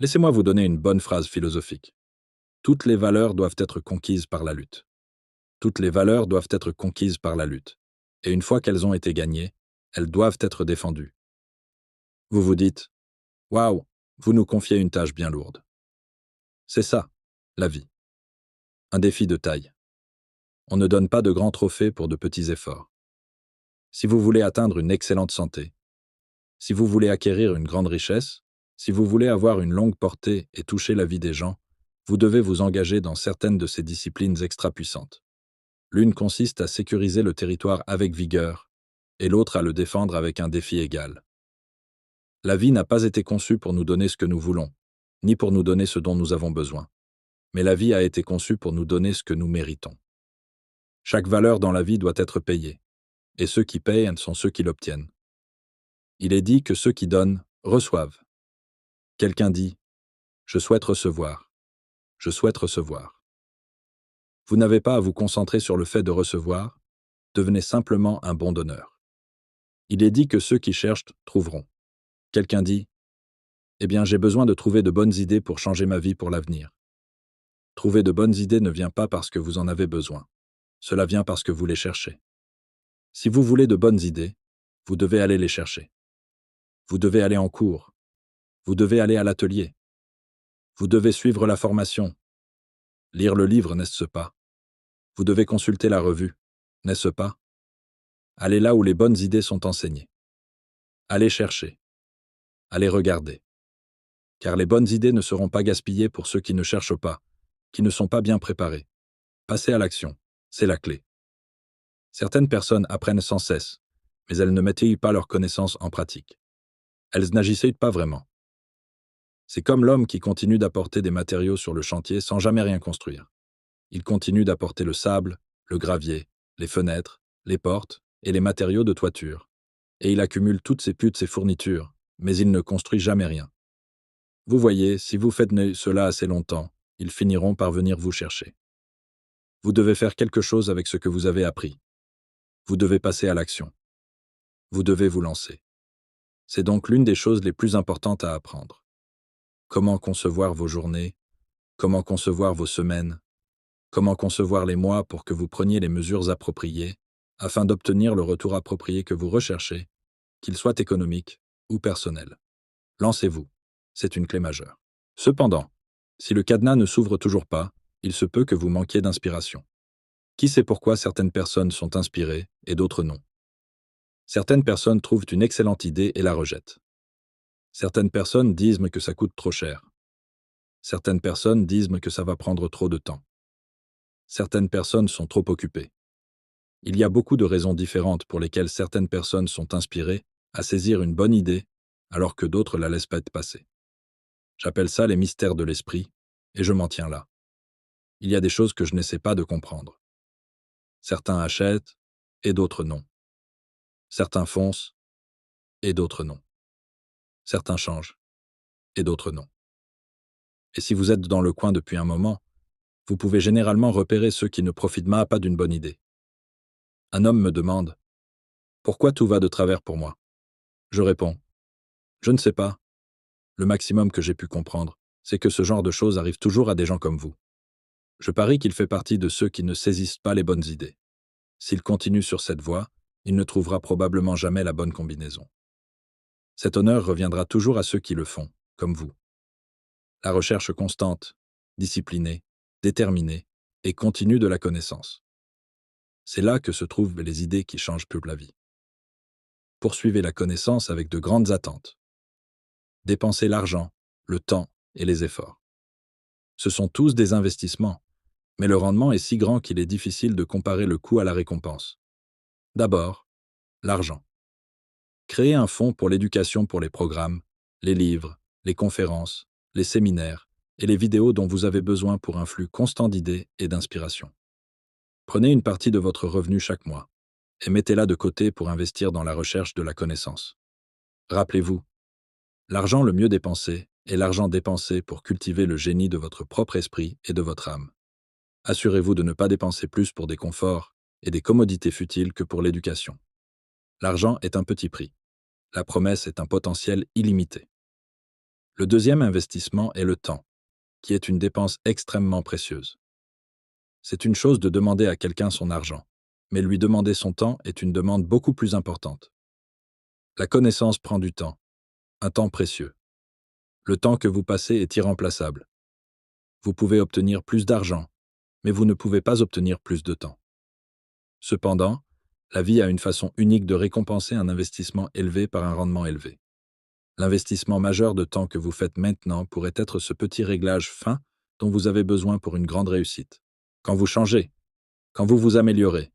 Laissez-moi vous donner une bonne phrase philosophique. Toutes les valeurs doivent être conquises par la lutte. Toutes les valeurs doivent être conquises par la lutte. Et une fois qu'elles ont été gagnées, elles doivent être défendues. Vous vous dites, waouh, vous nous confiez une tâche bien lourde. C'est ça, la vie. Un défi de taille. On ne donne pas de grands trophées pour de petits efforts. Si vous voulez atteindre une excellente santé, si vous voulez acquérir une grande richesse, si vous voulez avoir une longue portée et toucher la vie des gens, vous devez vous engager dans certaines de ces disciplines extra-puissantes. L'une consiste à sécuriser le territoire avec vigueur, et l'autre à le défendre avec un défi égal. La vie n'a pas été conçue pour nous donner ce que nous voulons, ni pour nous donner ce dont nous avons besoin. Mais la vie a été conçue pour nous donner ce que nous méritons. Chaque valeur dans la vie doit être payée, et ceux qui payent sont ceux qui l'obtiennent. Il est dit que ceux qui donnent reçoivent. Quelqu'un dit « Je souhaite recevoir. Je souhaite recevoir. » Vous n'avez pas à vous concentrer sur le fait de recevoir, devenez simplement un bon donneur. Il est dit que ceux qui cherchent trouveront. Quelqu'un dit « Eh bien, j'ai besoin de trouver de bonnes idées pour changer ma vie pour l'avenir. » Trouver de bonnes idées ne vient pas parce que vous en avez besoin. Cela vient parce que vous les cherchez. Si vous voulez de bonnes idées, vous devez aller les chercher. Vous devez aller en cours. Vous devez aller à l'atelier. Vous devez suivre la formation. Lire le livre, n'est-ce pas? Vous devez consulter la revue, n'est-ce pas? Allez là où les bonnes idées sont enseignées. Allez chercher. Allez regarder. Car les bonnes idées ne seront pas gaspillées pour ceux qui ne cherchent pas, qui ne sont pas bien préparés. Passez à l'action, c'est la clé. Certaines personnes apprennent sans cesse, mais elles ne mettent pas leurs connaissances en pratique. Elles n'agissaient pas vraiment. C'est comme l'homme qui continue d'apporter des matériaux sur le chantier sans jamais rien construire. Il continue d'apporter le sable, le gravier, les fenêtres, les portes et les matériaux de toiture. Et il accumule toutes ces fournitures, mais il ne construit jamais rien. Vous voyez, si vous faites cela assez longtemps, ils finiront par venir vous chercher. Vous devez faire quelque chose avec ce que vous avez appris. Vous devez passer à l'action. Vous devez vous lancer. C'est donc l'une des choses les plus importantes à apprendre. Comment concevoir vos journées, comment concevoir vos semaines, comment concevoir les mois pour que vous preniez les mesures appropriées afin d'obtenir le retour approprié que vous recherchez, qu'il soit économique ou personnel. Lancez-vous. C'est une clé majeure. Cependant, si le cadenas ne s'ouvre toujours pas, il se peut que vous manquiez d'inspiration. Qui sait pourquoi certaines personnes sont inspirées et d'autres non? Certaines personnes trouvent une excellente idée et la rejettent. Certaines personnes disent que ça coûte trop cher. Certaines personnes disent que ça va prendre trop de temps. Certaines personnes sont trop occupées. Il y a beaucoup de raisons différentes pour lesquelles certaines personnes sont inspirées à saisir une bonne idée alors que d'autres la laissent passer. J'appelle ça les mystères de l'esprit, et je m'en tiens là. Il y a des choses que je n'essaie pas de comprendre. Certains achètent, et d'autres non. Certains foncent, et d'autres non. Certains changent, et d'autres non. Et si vous êtes dans le coin depuis un moment, vous pouvez généralement repérer ceux qui ne profitent pas d'une bonne idée. Un homme me demande « Pourquoi tout va de travers pour moi ?» Je réponds « Je ne sais pas. Le maximum que j'ai pu comprendre, c'est que ce genre de choses arrive toujours à des gens comme vous. Je parie qu'il fait partie de ceux qui ne saisissent pas les bonnes idées. S'il continue sur cette voie, il ne trouvera probablement jamais la bonne combinaison. Cet honneur reviendra toujours à ceux qui le font, comme vous. La recherche constante, disciplinée, déterminée et continue de la connaissance. C'est là que se trouvent les idées qui changent toute la vie. Poursuivez la connaissance avec de grandes attentes. Dépensez l'argent, le temps et les efforts. Ce sont tous des investissements, mais le rendement est si grand qu'il est difficile de comparer le coût à la récompense. D'abord, l'argent. Créez un fonds pour l'éducation pour les programmes, les livres, les conférences, les séminaires et les vidéos dont vous avez besoin pour un flux constant d'idées et d'inspiration. Prenez une partie de votre revenu chaque mois et mettez-la de côté pour investir dans la recherche de la connaissance. Rappelez-vous, l'argent le mieux dépensé est l'argent dépensé pour cultiver le génie de votre propre esprit et de votre âme. Assurez-vous de ne pas dépenser plus pour des conforts et des commodités futiles que pour l'éducation. L'argent est un petit prix. La promesse est un potentiel illimité. Le deuxième investissement est le temps, qui est une dépense extrêmement précieuse. C'est une chose de demander à quelqu'un son argent, mais lui demander son temps est une demande beaucoup plus importante. La connaissance prend du temps, un temps précieux. Le temps que vous passez est irremplaçable. Vous pouvez obtenir plus d'argent, mais vous ne pouvez pas obtenir plus de temps. Cependant, la vie a une façon unique de récompenser un investissement élevé par un rendement élevé. L'investissement majeur de temps que vous faites maintenant pourrait être ce petit réglage fin dont vous avez besoin pour une grande réussite. Quand vous changez, quand vous vous améliorez,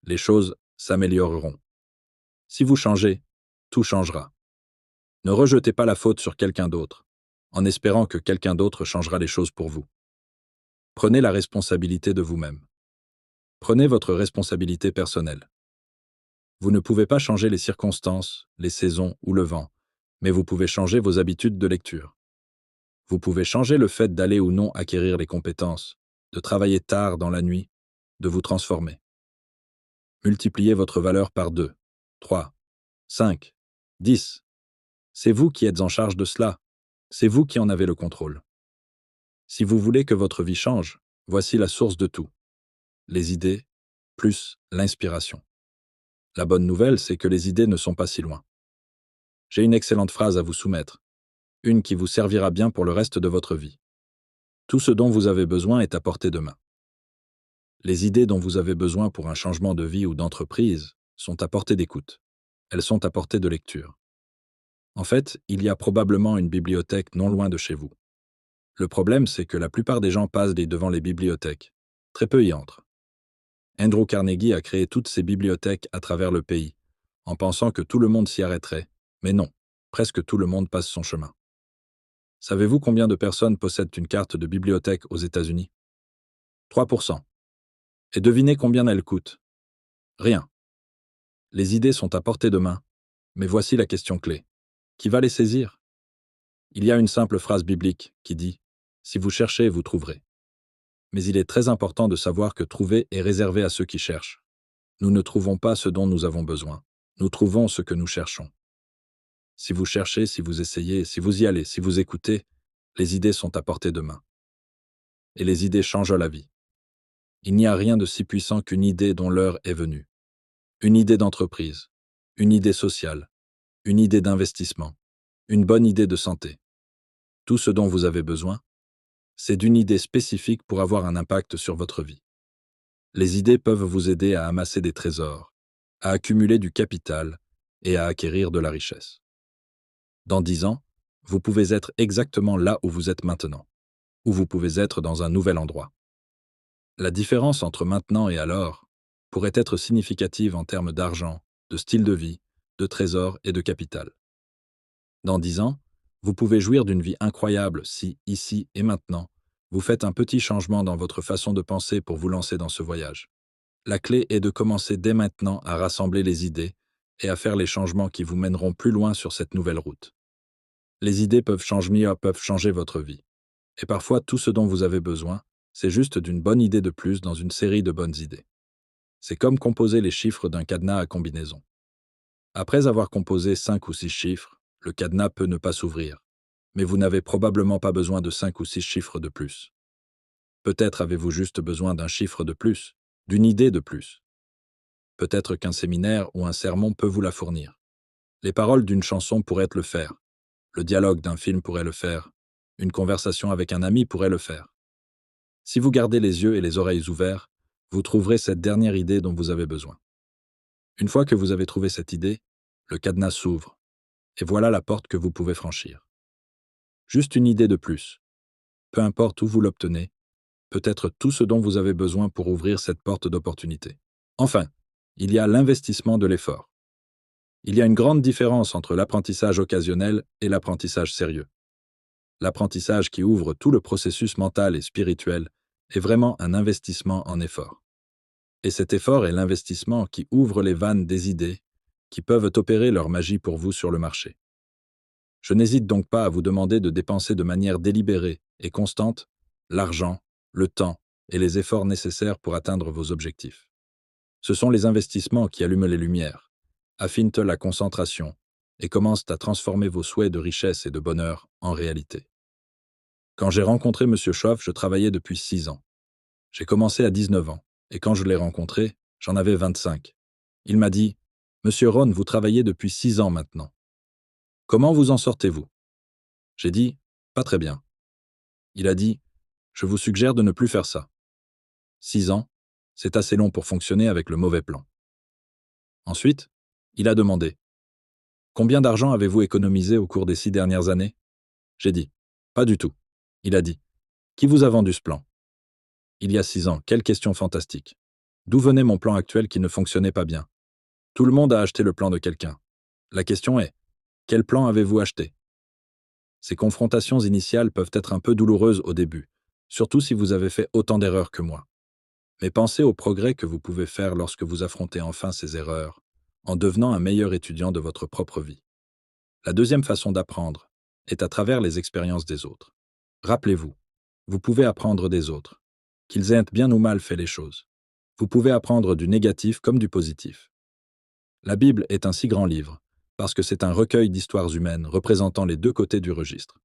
les choses s'amélioreront. Si vous changez, tout changera. Ne rejetez pas la faute sur quelqu'un d'autre, en espérant que quelqu'un d'autre changera les choses pour vous. Prenez la responsabilité de vous-même. Prenez votre responsabilité personnelle. Vous ne pouvez pas changer les circonstances, les saisons ou le vent, mais vous pouvez changer vos habitudes de lecture. Vous pouvez changer le fait d'aller ou non acquérir les compétences, de travailler tard dans la nuit, de vous transformer. Multipliez votre valeur par 2, 3, 5, 10. C'est vous qui êtes en charge de cela. C'est vous qui en avez le contrôle. Si vous voulez que votre vie change, voici la source de tout. Les idées, plus l'inspiration. La bonne nouvelle, c'est que les idées ne sont pas si loin. J'ai une excellente phrase à vous soumettre, une qui vous servira bien pour le reste de votre vie. Tout ce dont vous avez besoin est à portée de main. Les idées dont vous avez besoin pour un changement de vie ou d'entreprise sont à portée d'écoute. Elles sont à portée de lecture. En fait, il y a probablement une bibliothèque non loin de chez vous. Le problème, c'est que la plupart des gens passent devant les bibliothèques. Très peu y entrent. Andrew Carnegie a créé toutes ces bibliothèques à travers le pays, en pensant que tout le monde s'y arrêterait, mais non, presque tout le monde passe son chemin. Savez-vous combien de personnes possèdent une carte de bibliothèque aux États-Unis? 3%. Et devinez combien elles coûtent? Rien. Les idées sont à portée de main, mais voici la question clé. Qui va les saisir? Il y a une simple phrase biblique qui dit « Si vous cherchez, vous trouverez ». Mais il est très important de savoir que trouver est réservé à ceux qui cherchent. Nous ne trouvons pas ce dont nous avons besoin. Nous trouvons ce que nous cherchons. Si vous cherchez, si vous essayez, si vous y allez, si vous écoutez, les idées sont à portée de main. Et les idées changent la vie. Il n'y a rien de si puissant qu'une idée dont l'heure est venue. Une idée d'entreprise, une idée sociale, une idée d'investissement, une bonne idée de santé. Tout ce dont vous avez besoin, c'est d'une idée spécifique pour avoir un impact sur votre vie. Les idées peuvent vous aider à amasser des trésors, à accumuler du capital et à acquérir de la richesse. Dans 10 ans, vous pouvez être exactement là où vous êtes maintenant, ou vous pouvez être dans un nouvel endroit. La différence entre maintenant et alors pourrait être significative en termes d'argent, de style de vie, de trésors et de capital. Dans 10 ans, vous pouvez jouir d'une vie incroyable si, ici et maintenant, vous faites un petit changement dans votre façon de penser pour vous lancer dans ce voyage. La clé est de commencer dès maintenant à rassembler les idées et à faire les changements qui vous mèneront plus loin sur cette nouvelle route. Les idées peuvent changer votre vie. Et parfois, tout ce dont vous avez besoin, c'est juste d'une bonne idée de plus dans une série de bonnes idées. C'est comme composer les chiffres d'un cadenas à combinaison. Après avoir composé 5 ou 6 chiffres, le cadenas peut ne pas s'ouvrir, mais vous n'avez probablement pas besoin de 5 ou 6 chiffres de plus. Peut-être avez-vous juste besoin d'un chiffre de plus, d'une idée de plus. Peut-être qu'un séminaire ou un sermon peut vous la fournir. Les paroles d'une chanson pourraient le faire. Le dialogue d'un film pourrait le faire. Une conversation avec un ami pourrait le faire. Si vous gardez les yeux et les oreilles ouverts, vous trouverez cette dernière idée dont vous avez besoin. Une fois que vous avez trouvé cette idée, le cadenas s'ouvre, et voilà la porte que vous pouvez franchir. Juste une idée de plus. Peu importe où vous l'obtenez, peut être tout ce dont vous avez besoin pour ouvrir cette porte d'opportunité. Enfin, il y a l'investissement de l'effort. Il y a une grande différence entre l'apprentissage occasionnel et l'apprentissage sérieux. L'apprentissage qui ouvre tout le processus mental et spirituel est vraiment un investissement en effort. Et cet effort est l'investissement qui ouvre les vannes des idées qui peuvent opérer leur magie pour vous sur le marché. Je n'hésite donc pas à vous demander de dépenser de manière délibérée et constante l'argent, le temps et les efforts nécessaires pour atteindre vos objectifs. Ce sont les investissements qui allument les lumières, affinent la concentration, et commencent à transformer vos souhaits de richesse et de bonheur en réalité. Quand j'ai rencontré M. Schoff, je travaillais depuis 6 ans. J'ai commencé à 19 ans, et quand je l'ai rencontré, j'en avais 25. Il m'a dit « Monsieur Ron, vous travaillez depuis 6 ans maintenant. Comment vous en sortez-vous » J'ai dit « Pas très bien ». Il a dit « Je vous suggère de ne plus faire ça. 6 ans, c'est assez long pour fonctionner avec le mauvais plan. » Ensuite, il a demandé « Combien d'argent avez-vous économisé au cours des 6 dernières années ?» J'ai dit « Pas du tout. » Il a dit « Qui vous a vendu ce plan ?» Il y a 6 ans, quelle question fantastique. D'où venait mon plan actuel qui ne fonctionnait pas bien? Tout le monde a acheté le plan de quelqu'un. La question est, quel plan avez-vous acheté? Ces confrontations initiales peuvent être un peu douloureuses au début, surtout si vous avez fait autant d'erreurs que moi. Mais pensez au progrès que vous pouvez faire lorsque vous affrontez enfin ces erreurs, en devenant un meilleur étudiant de votre propre vie. La deuxième façon d'apprendre est à travers les expériences des autres. Rappelez-vous, vous pouvez apprendre des autres, qu'ils aient bien ou mal fait les choses. Vous pouvez apprendre du négatif comme du positif. La Bible est un si grand livre, parce que c'est un recueil d'histoires humaines représentant les deux côtés du registre.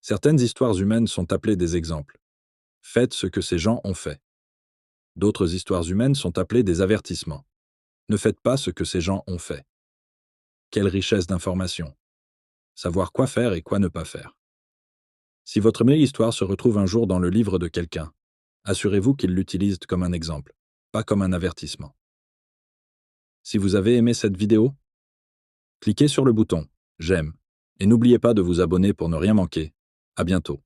Certaines histoires humaines sont appelées des exemples. Faites ce que ces gens ont fait. D'autres histoires humaines sont appelées des avertissements. Ne faites pas ce que ces gens ont fait. Quelle richesse d'informations. Savoir quoi faire et quoi ne pas faire. Si votre meilleure histoire se retrouve un jour dans le livre de quelqu'un, assurez-vous qu'il l'utilise comme un exemple, pas comme un avertissement. Si vous avez aimé cette vidéo, cliquez sur le bouton « J'aime » et n'oubliez pas de vous abonner pour ne rien manquer. À bientôt.